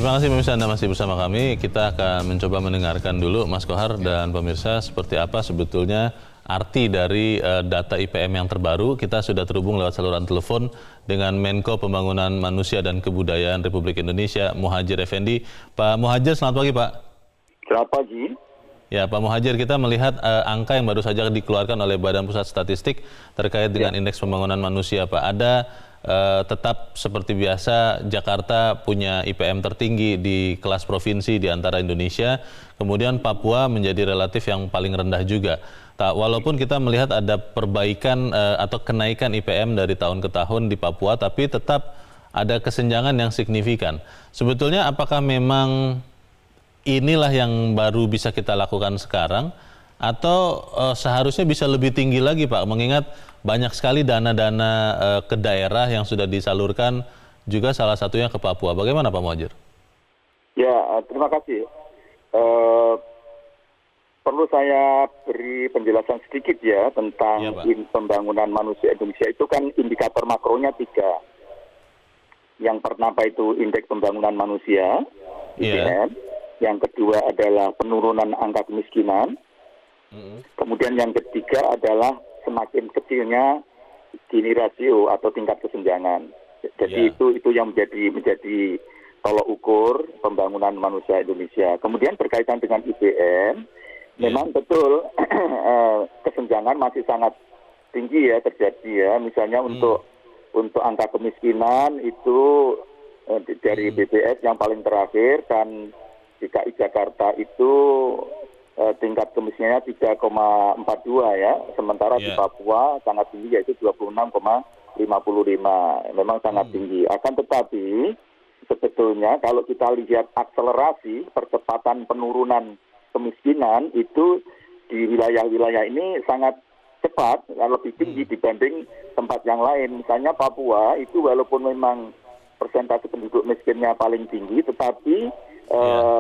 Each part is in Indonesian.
Terima kasih pemirsa, Anda masih bersama kami. Kita akan mencoba mendengarkan dulu Mas Kohar dan pemirsa seperti apa sebetulnya arti dari data IPM yang terbaru. Kita sudah terhubung lewat saluran telepon dengan Menko Pembangunan Manusia dan Kebudayaan Republik Indonesia, Muhadjir Effendi. Pak Muhadjir, selamat pagi Pak. Selamat pagi. Ya Pak Muhadjir, kita melihat angka yang baru saja dikeluarkan oleh Badan Pusat Statistik terkait dengan Indeks Pembangunan Manusia Pak. Ada tetap seperti biasa Jakarta punya IPM tertinggi di kelas provinsi di antara Indonesia, kemudian Papua menjadi relatif yang paling rendah juga. Walaupun kita melihat ada perbaikan atau kenaikan IPM dari tahun ke tahun di Papua, tapi tetap ada kesenjangan yang signifikan. Sebetulnya apakah memang inilah yang baru bisa kita lakukan sekarang, atau seharusnya bisa lebih tinggi lagi Pak, mengingat banyak sekali dana-dana ke daerah yang sudah disalurkan juga salah satunya ke Papua. Bagaimana Pak Muhadjir? Ya, terima kasih. Perlu saya beri penjelasan sedikit ya tentang pembangunan manusia Indonesia. Itu kan indikator makronya 3. Yang pertama itu indeks pembangunan manusia, IPM. Yang kedua adalah penurunan angka kemiskinan. Kemudian yang ketiga adalah semakin kecilnya Gini rasio atau tingkat kesenjangan. Jadi itu yang menjadi tolok ukur pembangunan manusia Indonesia. Kemudian berkaitan dengan IPM, memang betul kesenjangan masih sangat tinggi ya terjadi ya. Misalnya untuk angka kemiskinan itu dari BPS yang paling terakhir kan DKI Jakarta itu tingkat kemiskinannya 3,42 ya, sementara di Papua sangat tinggi yaitu 26,55, memang sangat tinggi. Akan tetapi sebetulnya kalau kita lihat akselerasi percepatan penurunan kemiskinan itu di wilayah-wilayah ini sangat cepat, lebih tinggi dibanding tempat yang lain. Misalnya Papua itu walaupun memang persentase penduduk miskinnya paling tinggi, tetapi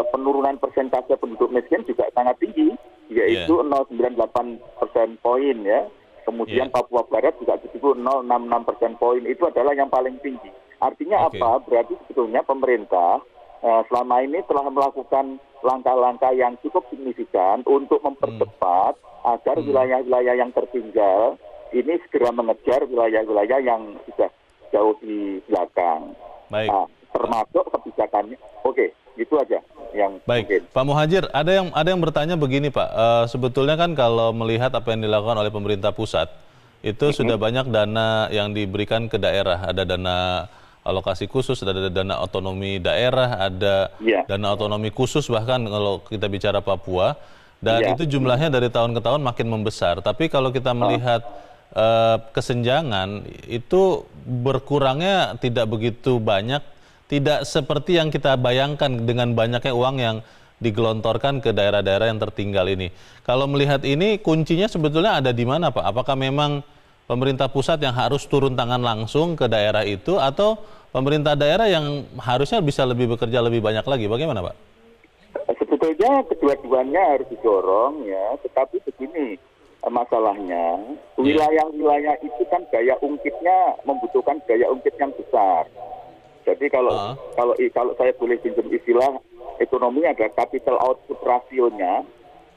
penurunan persentase penduduk miskin juga sangat tinggi, yaitu 0,98 persen poin ya. Kemudian Papua Barat juga begitu 0,66 persen poin, itu adalah yang paling tinggi. Artinya apa? Berarti sebetulnya pemerintah selama ini telah melakukan langkah-langkah yang cukup signifikan untuk mempercepat agar wilayah-wilayah yang tertinggal ini segera mengejar wilayah-wilayah yang sudah jauh di belakang. Nah, termasuk kebijakannya. Itu aja yang mungkin. Pak Muhadjir, ada yang bertanya begini Pak, sebetulnya kan kalau melihat apa yang dilakukan oleh pemerintah pusat, itu sudah banyak dana yang diberikan ke daerah, ada dana alokasi khusus, ada dana otonomi daerah, ada dana otonomi khusus bahkan kalau kita bicara Papua, dan itu jumlahnya dari tahun ke tahun makin membesar. Tapi kalau kita melihat kesenjangan itu berkurangnya tidak begitu banyak, tidak seperti yang kita bayangkan dengan banyaknya uang yang digelontorkan ke daerah-daerah yang tertinggal ini. Kalau melihat ini kuncinya sebetulnya ada di mana Pak? Apakah memang pemerintah pusat yang harus turun tangan langsung ke daerah itu, atau pemerintah daerah yang harusnya bisa bekerja lebih banyak lagi? Bagaimana Pak? Sebetulnya kedua-duanya harus didorong ya, tetapi begini masalahnya, wilayah-wilayah itu kan daya ungkitnya membutuhkan daya ungkit yang besar. Jadi kalau saya boleh pinjam istilah ekonomi ada capital output rasionya.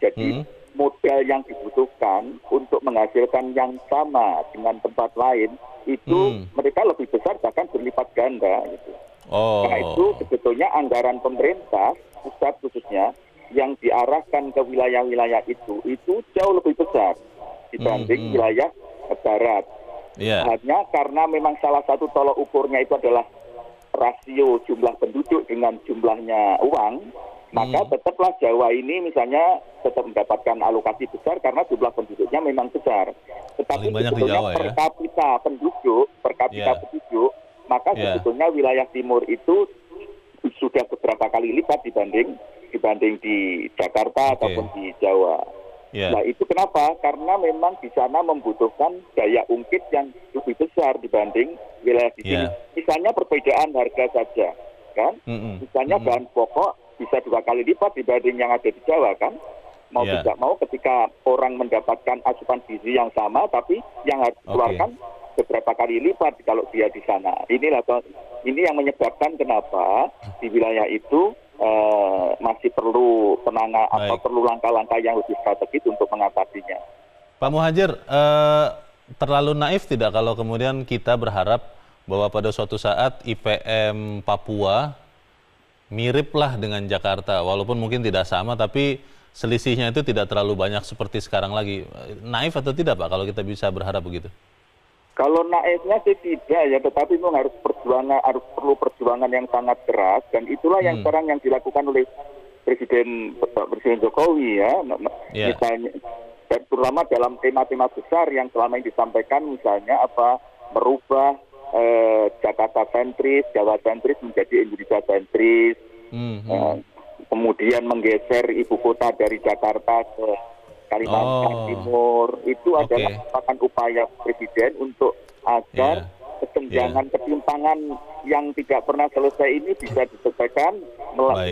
Jadi modal yang dibutuhkan untuk menghasilkan yang sama dengan tempat lain itu mereka lebih besar, bahkan berlipat ganda gitu. Karena itu sebetulnya anggaran pemerintah pusat khususnya yang diarahkan ke wilayah-wilayah itu jauh lebih besar dibanding wilayah barat. Hanya karena memang salah satu tolok ukurnya itu adalah rasio jumlah penduduk dengan jumlahnya uang, maka tetaplah Jawa ini misalnya tetap mendapatkan alokasi besar karena jumlah penduduknya memang besar. Tetapi sebetulnya per kapita penduduk, maka sebetulnya wilayah timur itu sudah beberapa kali lipat dibanding di Jakarta ataupun di Jawa. Nah itu kenapa? Karena memang di sana membutuhkan daya ungkit yang lebih besar dibanding wilayah di sini. Misalnya perbedaan harga saja, kan? Misalnya bahan pokok bisa 2 kali lipat dibanding yang ada di Jawa, kan? Mau tidak mau ketika orang mendapatkan asupan gizi yang sama, tapi yang harus dikeluarkan beberapa kali lipat kalau dia di sana. Ini yang menyebabkan kenapa di wilayah itu masih perlu atau perlu langkah-langkah yang lebih strategis untuk mengatasinya. Pak Muhadjir, terlalu naif tidak kalau kemudian kita berharap bahwa pada suatu saat IPM Papua miriplah dengan Jakarta, walaupun mungkin tidak sama, tapi selisihnya itu tidak terlalu banyak seperti sekarang lagi. Naif atau tidak Pak kalau kita bisa berharap begitu? Kalau naifnya sih tidak ya, tetapi memang perlu perjuangan yang sangat keras, dan itulah yang sekarang yang dilakukan oleh Presiden Jokowi ya. Misalnya, dan terutama dalam tema-tema besar yang selama ini disampaikan, misalnya merubah Jakarta sentris, Jawa sentris menjadi Indonesia sentris, kemudian menggeser ibu kota dari Jakarta ke Kalimantan Timur. Itu adalah merupakan upaya Presiden untuk agar ketimpangan yang tidak pernah selesai ini bisa diselesaikan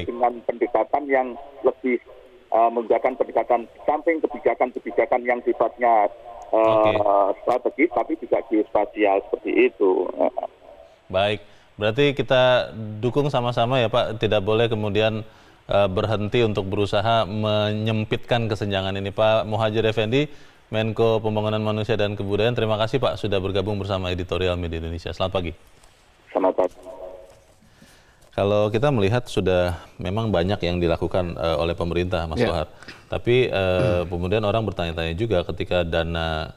dengan pendekatan yang lebih menggunakan pendekatan samping kebijakan yang sifatnya strategis tapi juga geospasial seperti itu. Baik, berarti kita dukung sama-sama ya Pak, tidak boleh kemudian berhenti untuk berusaha menyempitkan kesenjangan ini. Pak Muhadjir Effendi, Menko Pembangunan Manusia dan Kebudayaan, terima kasih Pak sudah bergabung bersama Editorial Media Indonesia. Selamat pagi. Selamat pagi. Kalau kita melihat sudah memang banyak yang dilakukan oleh pemerintah, Mas Kohar. Tapi kemudian orang bertanya-tanya juga ketika dana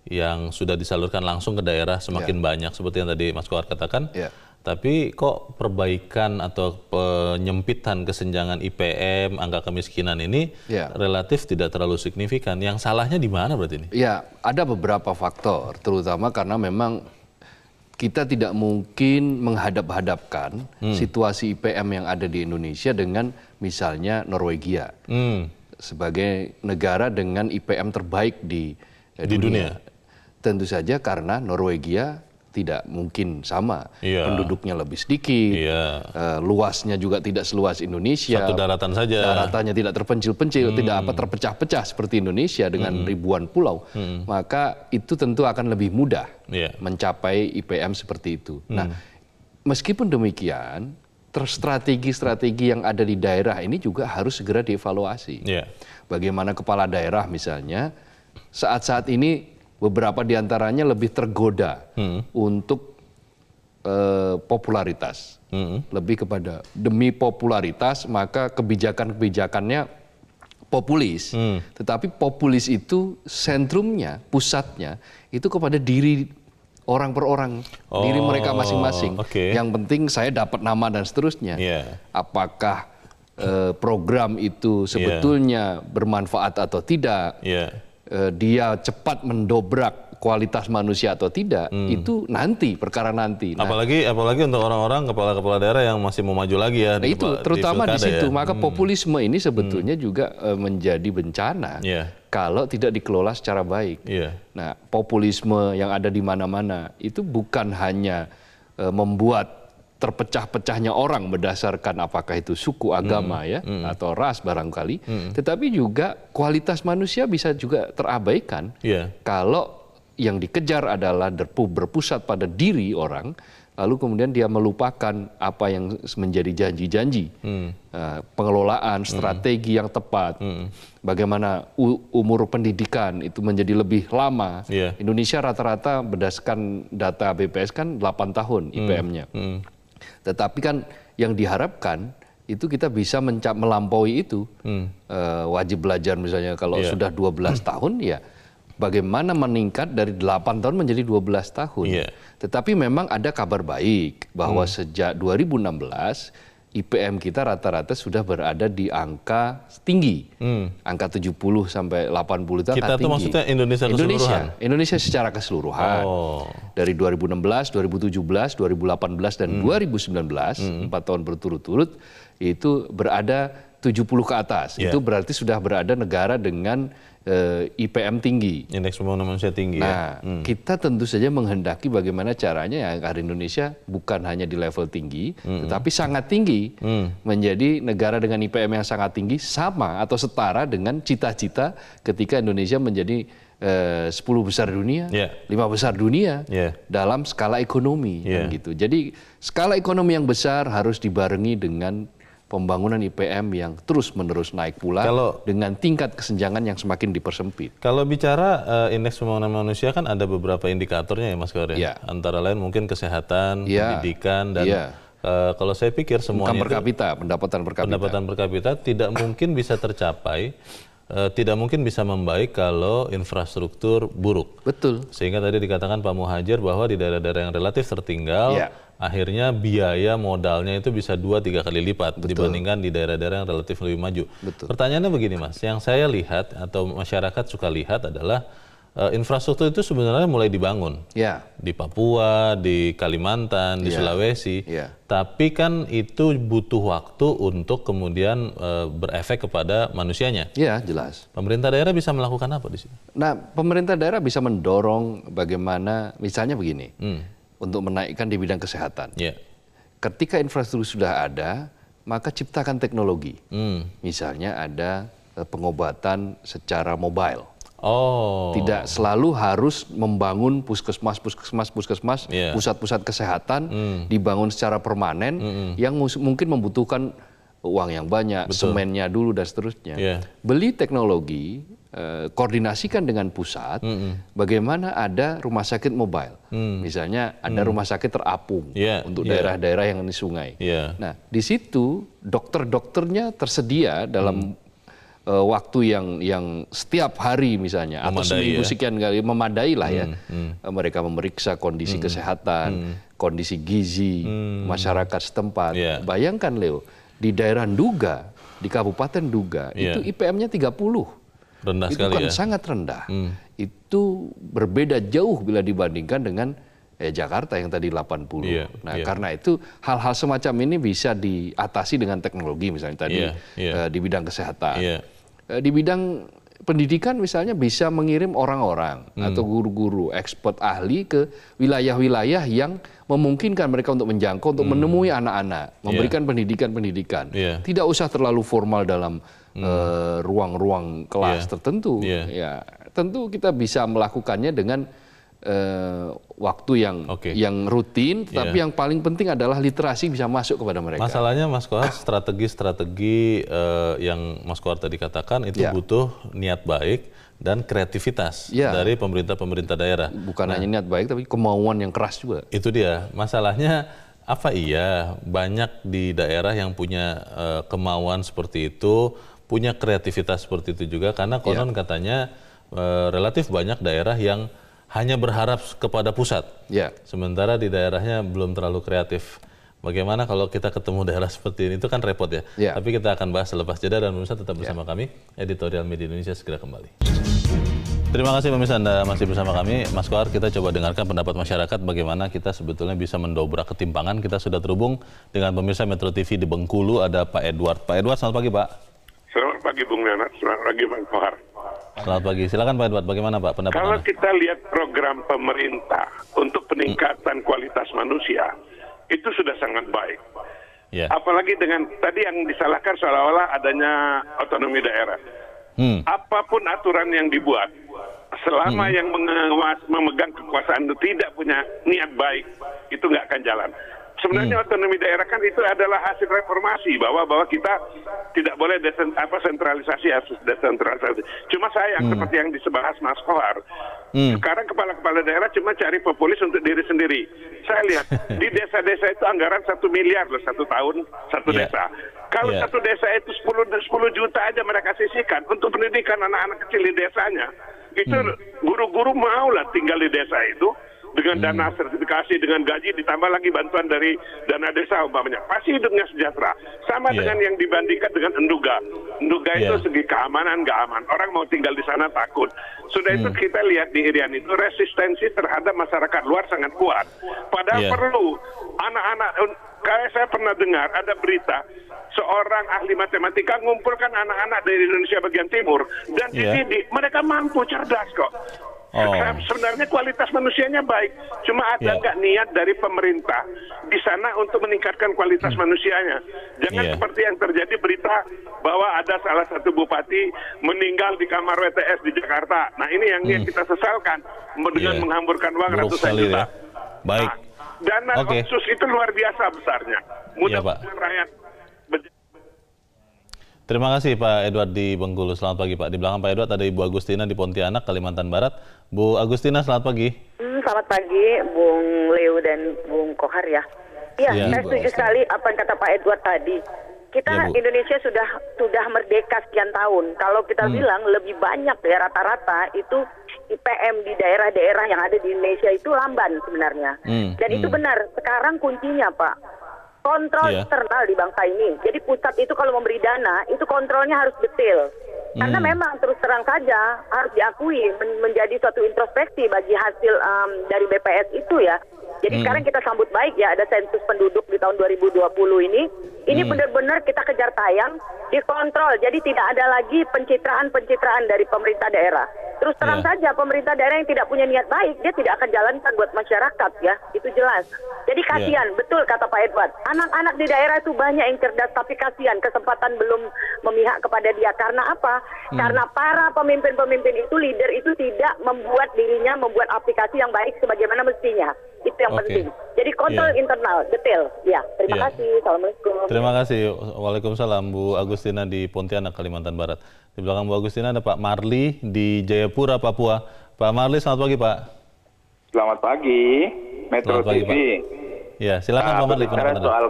yang sudah disalurkan langsung ke daerah semakin banyak, seperti yang tadi Mas Kohar katakan. Tapi kok perbaikan atau penyempitan kesenjangan IPM, angka kemiskinan ini relatif tidak terlalu signifikan. Yang salahnya di mana berarti ini? Ya, ada beberapa faktor, terutama karena memang kita tidak mungkin menghadap-hadapkan situasi IPM yang ada di Indonesia dengan misalnya Norwegia sebagai negara dengan IPM terbaik di dunia. Tentu saja karena Norwegia tidak mungkin sama, penduduknya lebih sedikit, luasnya juga tidak seluas Indonesia, satu daratan saja, daratannya tidak terpencil-pencil, tidak terpecah-pecah seperti Indonesia dengan ribuan pulau, maka itu tentu akan lebih mudah mencapai IPM seperti itu. Nah, meskipun demikian, strategi-strategi yang ada di daerah ini juga harus segera dievaluasi. Bagaimana kepala daerah misalnya saat-saat ini beberapa diantaranya lebih tergoda untuk popularitas, lebih kepada demi popularitas maka kebijakan-kebijakannya populis. Tetapi populis itu sentrumnya, pusatnya itu kepada diri orang per orang, diri mereka masing-masing. Yang penting saya dapat nama dan seterusnya. Apakah program itu sebetulnya bermanfaat atau tidak? Dia cepat mendobrak kualitas manusia atau tidak, itu nanti perkara nanti. Nah, apalagi untuk orang-orang kepala-kepala daerah yang masih mau maju lagi ya. Itu terutama di situ. Maka populisme ini sebetulnya juga menjadi bencana kalau tidak dikelola secara baik. Nah, populisme yang ada di mana-mana itu bukan hanya membuat terpecah-pecahnya orang berdasarkan apakah itu suku, agama atau ras barangkali, tetapi juga kualitas manusia bisa juga terabaikan kalau yang dikejar adalah berpusat pada diri orang, lalu kemudian dia melupakan apa yang menjadi janji-janji, pengelolaan, strategi yang tepat, bagaimana umur pendidikan itu menjadi lebih lama. Indonesia rata-rata berdasarkan data BPS kan 8 tahun IPM-nya. Tetapi kan yang diharapkan itu kita bisa melampaui itu. Wajib belajar misalnya kalau sudah 12 tahun ya bagaimana meningkat dari 8 tahun menjadi 12 tahun. Tetapi memang ada kabar baik bahwa sejak 2016 IPM kita rata-rata sudah berada di angka tinggi. Angka 70 sampai 80 itu angka tinggi. Kita itu maksudnya Indonesia keseluruhan? Indonesia secara keseluruhan. Dari 2016, 2017, 2018, dan 2019, 4 tahun berturut-turut, itu berada 70 ke atas. Itu berarti sudah berada negara dengan IPM tinggi. Indeks pembangunan manusia tinggi. Nah, kita tentu saja menghendaki bagaimana caranya agar Indonesia bukan hanya di level tinggi, tetapi sangat tinggi, menjadi negara dengan IPM yang sangat tinggi sama atau setara dengan cita-cita ketika Indonesia menjadi 10 besar dunia, 5 besar dunia dalam skala ekonomi, kan gitu. Jadi skala ekonomi yang besar harus dibarengi dengan pembangunan IPM yang terus-menerus naik pula dengan tingkat kesenjangan yang semakin dipersempit. Kalau bicara indeks pembangunan manusia kan ada beberapa indikatornya ya Mas Kor ya. Antara lain mungkin kesehatan, pendidikan dan kalau saya pikir semuanya pendapatan per kapita tidak mungkin bisa tercapai, tidak mungkin bisa membaik kalau infrastruktur buruk. Betul. Sehingga tadi dikatakan Pak Muhadjir bahwa di daerah-daerah yang relatif tertinggal, akhirnya biaya modalnya itu bisa 2-3 kali lipat dibandingkan di daerah-daerah yang relatif lebih maju. Pertanyaannya begini Mas, yang saya lihat atau masyarakat suka lihat adalah infrastruktur itu sebenarnya mulai dibangun di Papua, di Kalimantan, di Sulawesi, tapi kan itu butuh waktu untuk kemudian berefek kepada manusianya. Iya, jelas. Pemerintah daerah bisa melakukan apa di sini? Nah, pemerintah daerah bisa mendorong bagaimana, misalnya begini, untuk menaikkan di bidang kesehatan. Ketika infrastruktur sudah ada, maka ciptakan teknologi. Misalnya ada pengobatan secara mobile. Tidak selalu harus membangun puskesmas, pusat-pusat kesehatan dibangun secara permanen yang mungkin membutuhkan uang yang banyak, semennya dulu dan seterusnya. Beli teknologi, koordinasikan dengan pusat, bagaimana ada rumah sakit mobile. Misalnya ada rumah sakit terapung untuk daerah-daerah yang di sungai. Nah, di situ dokter-dokternya tersedia dalam waktu yang setiap hari misalnya atau seminggu sekian kali memadai lah ya. Mereka memeriksa kondisi kesehatan, kondisi gizi masyarakat setempat. Bayangkan Leo, di daerah Nduga, di Kabupaten Nduga itu IPM-nya 30. Rendah itu sekali kan sangat rendah. Itu berbeda jauh bila dibandingkan dengan Jakarta yang tadi 80. Nah, karena itu hal-hal semacam ini bisa diatasi dengan teknologi misalnya tadi di bidang kesehatan. Di bidang pendidikan misalnya bisa mengirim orang-orang atau guru-guru ekspert ahli ke wilayah-wilayah yang memungkinkan mereka untuk menjangkau, untuk menemui anak-anak, memberikan pendidikan-pendidikan. Tidak usah terlalu formal dalam ruang-ruang kelas tertentu. Ya, tentu kita bisa melakukannya dengan waktu yang rutin, tetapi yang paling penting adalah literasi bisa masuk kepada mereka. Masalahnya Mas Kohar, strategi yang Mas Kohar tadi katakan itu butuh niat baik dan kreativitas dari pemerintah daerah. Bukan hanya niat baik, tapi kemauan yang keras juga. Itu dia. Masalahnya apa iya banyak di daerah yang punya kemauan seperti itu, punya kreativitas seperti itu juga, karena konon katanya relatif banyak daerah yang hanya berharap kepada pusat, sementara di daerahnya belum terlalu kreatif. Bagaimana kalau kita ketemu daerah seperti ini? Itu kan repot ya. Tapi kita akan bahas selepas jeda dan pemirsa tetap bersama kami. Editorial Media Indonesia segera kembali. Terima kasih pemirsa, Anda masih bersama kami. Mas Kohar, kita coba dengarkan pendapat masyarakat bagaimana kita sebetulnya bisa mendobrak ketimpangan. Kita sudah terhubung dengan pemirsa Metro TV di Bengkulu, ada Pak Edward. Pak Edward, selamat pagi Pak. Selamat pagi Bung Leonard, selamat pagi Bang Kohar. Selamat pagi, silakan Pak Edward, bagaimana Pak pendapat Kalau Anda? kita lihat program pemerintah untuk peningkatan kualitas manusia, itu sudah sangat baik. Apalagi dengan tadi yang disalahkan seolah-olah adanya otonomi daerah. Apapun aturan yang dibuat, selama yang memegang kekuasaan itu tidak punya niat baik, itu nggak akan jalan. Sebenarnya otonomi daerah kan itu adalah hasil reformasi bahwa kita tidak boleh sentralisasi, harus desentralisasi. Cuma sayang seperti yang disebahas Mas Kohar, sekarang kepala-kepala daerah cuma cari populis untuk diri sendiri. Saya lihat di desa-desa itu anggaran 1 miliar loh satu tahun satu desa. Kalau satu desa itu 10 juta aja mereka sisihkan untuk pendidikan anak-anak kecil di desanya, itu guru-guru maulah tinggal di desa itu. Dengan dana sertifikasi, dengan gaji, ditambah lagi bantuan dari dana desa umpamanya. Pasti hidupnya sejahtera. Sama dengan yang dibandingkan dengan Nduga. Nduga itu segi keamanan nggak aman. Orang mau tinggal di sana takut. Sudah itu kita lihat di Irian itu resistensi terhadap masyarakat luar sangat kuat. Padahal perlu anak-anak, kayak saya pernah dengar ada berita seorang ahli matematika mengumpulkan anak-anak dari Indonesia bagian timur dan dididik. Mereka mampu cerdas kok. Sebenarnya kualitas manusianya baik, cuma ada nggak niat dari pemerintah di sana untuk meningkatkan kualitas manusianya. Jangan seperti yang terjadi berita bahwa ada salah satu bupati meninggal di kamar WTS di Jakarta. Nah ini yang kita sesalkan dengan menghamburkan uang ratusan juta. Baik. Dana otsus itu luar biasa besarnya. Mudah-mudahan rakyat. Terima kasih Pak Edward di Bengkulu. Selamat pagi Pak. Di belakang Pak Edward ada Ibu Agustina di Pontianak, Kalimantan Barat. Bu Agustina, selamat pagi. Selamat pagi, Bung Leo dan Bung Kohar ya. Iya, saya setuju sekali apa yang kata Pak Edward tadi. Kita Indonesia sudah merdeka sekian tahun. Kalau kita bilang lebih banyak ya rata-rata itu IPM di daerah-daerah yang ada di Indonesia itu lamban sebenarnya. Dan itu benar. Sekarang kuncinya Pak, kontrol internal di bangsa ini. Jadi pusat itu kalau memberi dana, itu kontrolnya harus detail. Karena memang terus terang saja harus diakui menjadi suatu introspeksi bagi hasil dari BPS itu ya. Jadi sekarang kita sambut baik ya ada sensus penduduk di tahun 2020 ini. Ini benar-benar kita kejar tayang, dikontrol. Jadi tidak ada lagi pencitraan-pencitraan dari pemerintah daerah. Terus terang saja pemerintah daerah yang tidak punya niat baik, dia tidak akan jalankan buat masyarakat ya. Itu jelas. Jadi kasihan, betul kata Pak Edward. Anak-anak di daerah itu banyak yang cerdas, tapi kasihan kesempatan belum memihak kepada dia. Karena apa? Karena para pemimpin-pemimpin itu, leader itu tidak membuat dirinya membuat aplikasi yang baik sebagaimana mestinya. Itu yang penting. Jadi kontrol internal, detail. Ya, terima kasih. Assalamualaikum. Terima kasih. Waalaikumsalam Bu Agustina di Pontianak, Kalimantan Barat. Di belakang Bu Agustina ada Pak Marli di Jayapura, Papua. Pak Marli, selamat pagi Pak. Selamat pagi, Metro Selamat pagi, TV. Ya, silakan Pak Marli. Bicara soal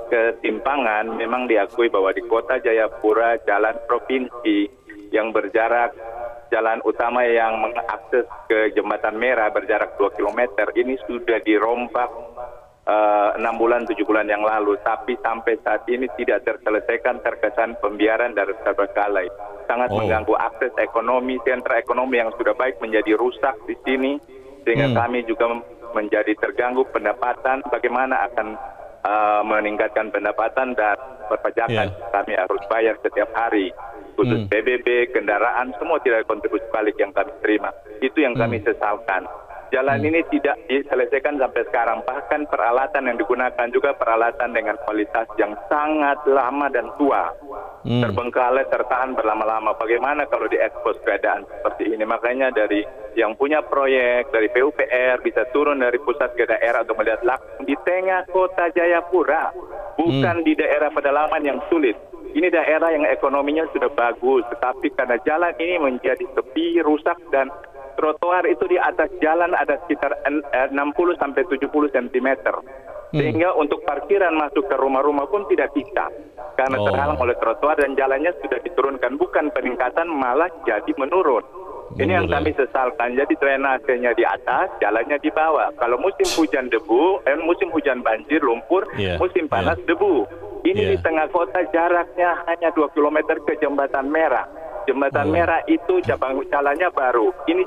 ketimpangan, memang diakui bahwa di kota Jayapura jalan provinsi yang berjarak, jalan utama yang mengakses ke Jembatan Merah berjarak 2 km ini sudah dirombak 6 bulan, 7 bulan yang lalu. Tapi sampai saat ini tidak terselesaikan, terkesan pembiaran dari terbengkalai. Sangat mengganggu akses ekonomi, sentra ekonomi yang sudah baik menjadi rusak di sini. Sehingga kami juga menjadi terganggu pendapatan, bagaimana akan meningkatkan pendapatan dan perpajakan kami harus bayar setiap hari. Khusus PBB, kendaraan, semua tidak ada kontribusi balik yang kami terima. Itu yang kami sesalkan. Jalan ini tidak diselesaikan sampai sekarang. Bahkan peralatan yang digunakan juga peralatan dengan kualitas yang sangat lama dan tua. Terbengkalai, tertahan berlama-lama. Bagaimana kalau diekspos keadaan seperti ini? Makanya dari yang punya proyek, dari PUPR, bisa turun dari pusat ke daerah untuk melihat langsung di tengah kota Jayapura. Bukan di daerah pedalaman yang sulit. Ini daerah yang ekonominya sudah bagus, tetapi karena jalan ini menjadi sepi, rusak, dan trotoar itu di atas jalan ada sekitar 60-70 cm. Sehingga untuk parkiran masuk ke rumah-rumah pun tidak bisa. Karena terhalang oleh trotoar dan jalannya sudah diturunkan. Bukan peningkatan, malah jadi menurun. Ini yang kami sesalkan. Jadi drainasenya di atas, jalannya di bawah. Kalau musim hujan debu, musim hujan banjir, lumpur, musim panas debu. Ini di tengah kota, jaraknya hanya 2 km ke Jembatan Merah. Jembatan Merah itu jalannya baru. Ini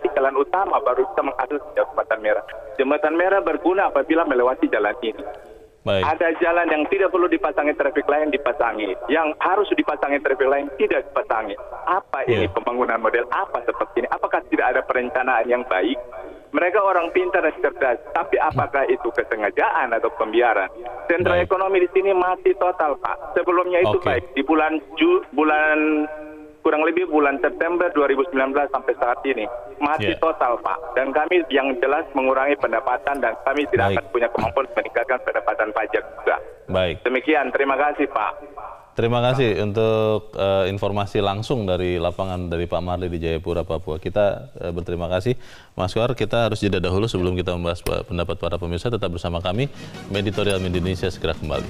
jalan utama baru bisa mengakses Jembatan Merah. Jembatan Merah berguna apabila melewati jalan ini. Ada jalan yang tidak perlu dipasangi traffic light dipasangi, yang harus dipasangi traffic light tidak dipasangi. Apa ini pembangunan model apa seperti ini? Apakah tidak ada perencanaan yang baik? Mereka orang pintar dan cerdas, tapi apakah itu kesengajaan atau pembiaran? Sentra ekonomi di sini mati total, Pak. Sebelumnya itu baik di bulan kurang lebih bulan September 2019 sampai saat ini mati total, Pak. Dan kami yang jelas mengurangi pendapatan dan kami tidak akan punya kemampuan meningkatkan pendapatan pajak juga. Demikian, terima kasih, Pak. Terima kasih untuk informasi langsung dari lapangan dari Pak Marli di Jayapura, Papua. Kita berterima kasih. Mas Kohar, kita harus jeda dahulu sebelum kita membahas pendapat para pemirsa. Tetap bersama kami, Editorial Indonesia segera kembali.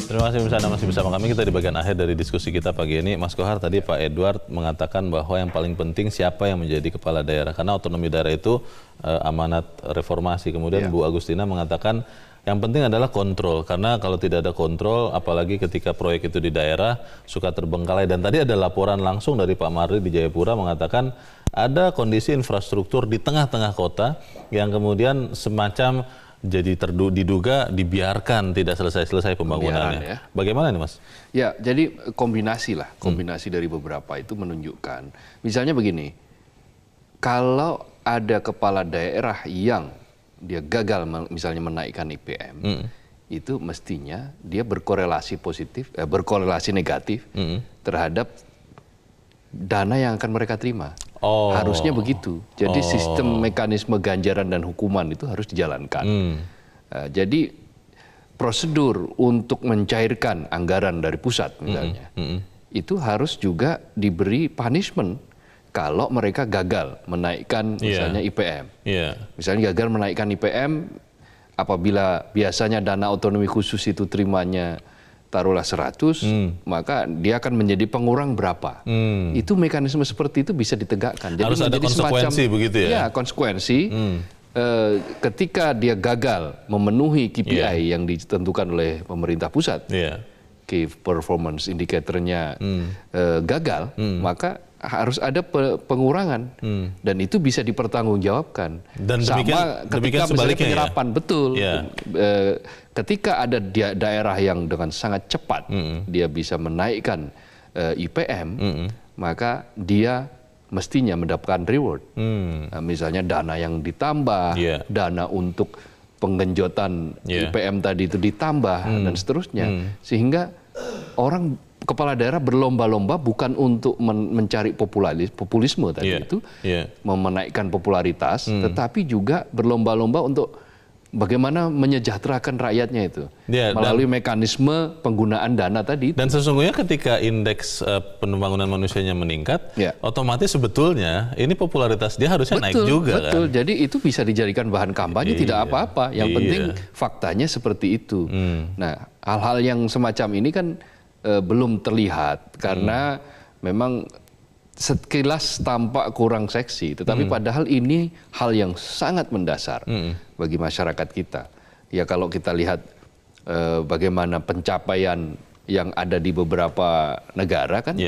Terima kasih Anda masih bersama kami. Kita di bagian akhir dari diskusi kita pagi ini. Mas Kohar, tadi Pak Edward mengatakan bahwa yang paling penting siapa yang menjadi kepala daerah. Karena otonomi daerah itu amanat reformasi. Kemudian Bu Agustina mengatakan yang penting adalah kontrol. Karena kalau tidak ada kontrol, apalagi ketika proyek itu di daerah, suka terbengkalai. Dan tadi ada laporan langsung dari Pak Marli di Jayapura mengatakan ada kondisi infrastruktur di tengah-tengah kota yang kemudian semacam jadi diduga dibiarkan tidak selesai-selesai pembangunannya. Bagaimana nih Mas? Ya, jadi kombinasi dari beberapa itu menunjukkan. Misalnya begini, kalau ada kepala daerah yang dia gagal misalnya menaikkan IPM, itu mestinya dia berkorelasi negatif terhadap dana yang akan mereka terima. Harusnya begitu. Jadi sistem mekanisme ganjaran dan hukuman itu harus dijalankan. Jadi prosedur untuk mencairkan anggaran dari pusat misalnya, itu harus juga diberi punishment kalau mereka gagal menaikkan misalnya IPM. Misalnya gagal menaikkan IPM, apabila biasanya dana otonomi khusus itu terimanya taruhlah 100, maka dia akan menjadi pengurang berapa. Itu mekanisme seperti itu bisa ditegakkan. Jadi harus ada konsekuensi begitu ya? Ya, konsekuensi. Ketika dia gagal memenuhi KPI yang ditentukan oleh pemerintah pusat, Key Performance Indicator-nya gagal, maka harus ada pengurangan, dan itu bisa dipertanggungjawabkan. Dan sama ketika misalnya penyerapan, betul. Ketika ada daerah yang dengan sangat cepat dia bisa menaikkan IPM, maka dia mestinya mendapatkan reward. Misalnya dana yang ditambah, dana untuk penggenjotan IPM tadi itu ditambah, dan seterusnya. Sehingga kepala daerah berlomba-lomba bukan untuk mencari populisme tadi itu, menaikkan popularitas, tetapi juga berlomba-lomba untuk bagaimana menyejahterakan rakyatnya itu melalui mekanisme penggunaan dana tadi. Dan sesungguhnya ketika indeks pembangunan manusianya meningkat, otomatis sebetulnya ini popularitas dia harusnya naik juga. Betul, jadi itu bisa dijadikan bahan kampanye, tidak apa-apa. Yang penting faktanya seperti itu. Nah, hal-hal yang semacam ini kan belum terlihat karena memang sekilas tampak kurang seksi, tetapi padahal ini hal yang sangat mendasar bagi masyarakat kita. Ya kalau kita lihat bagaimana pencapaian yang ada di beberapa negara kan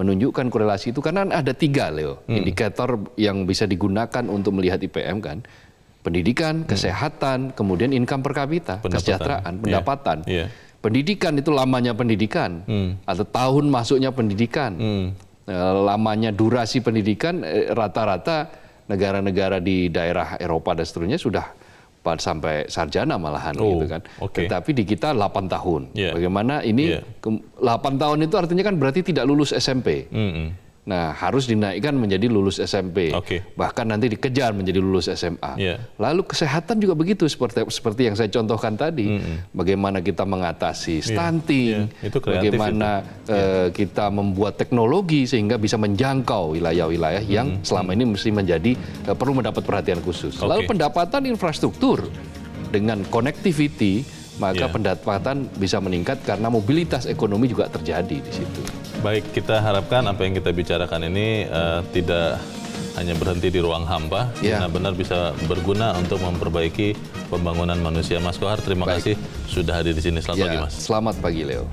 menunjukkan korelasi itu, karena ada 3 Leo indikator yang bisa digunakan untuk melihat IPM kan: pendidikan, kesehatan, kemudian income per kapita, kesejahteraan, pendapatan. Pendidikan itu lamanya pendidikan atau tahun masuknya pendidikan. Lamanya durasi pendidikan, rata-rata negara-negara di daerah Eropa dan seterusnya sudah sampai sarjana malahan gitu kan. Tetapi di kita 8 tahun. Bagaimana ini 8 tahun itu artinya kan berarti tidak lulus SMP. Nah, harus dinaikkan menjadi lulus SMP. Bahkan nanti dikejar menjadi lulus SMA. Lalu kesehatan juga begitu, seperti yang saya contohkan tadi. Bagaimana kita mengatasi stunting, bagaimana kita membuat teknologi sehingga bisa menjangkau wilayah-wilayah yang selama ini mesti menjadi perlu mendapat perhatian khusus. Lalu pendapatan infrastruktur dengan connectivity, maka pendapatan bisa meningkat karena mobilitas ekonomi juga terjadi di situ. Baik, kita harapkan apa yang kita bicarakan ini tidak hanya berhenti di ruang hampa, benar-benar bisa berguna untuk memperbaiki pembangunan manusia. Mas Kohar, terima kasih sudah hadir di sini. Selamat pagi, Mas. Selamat pagi, Leo.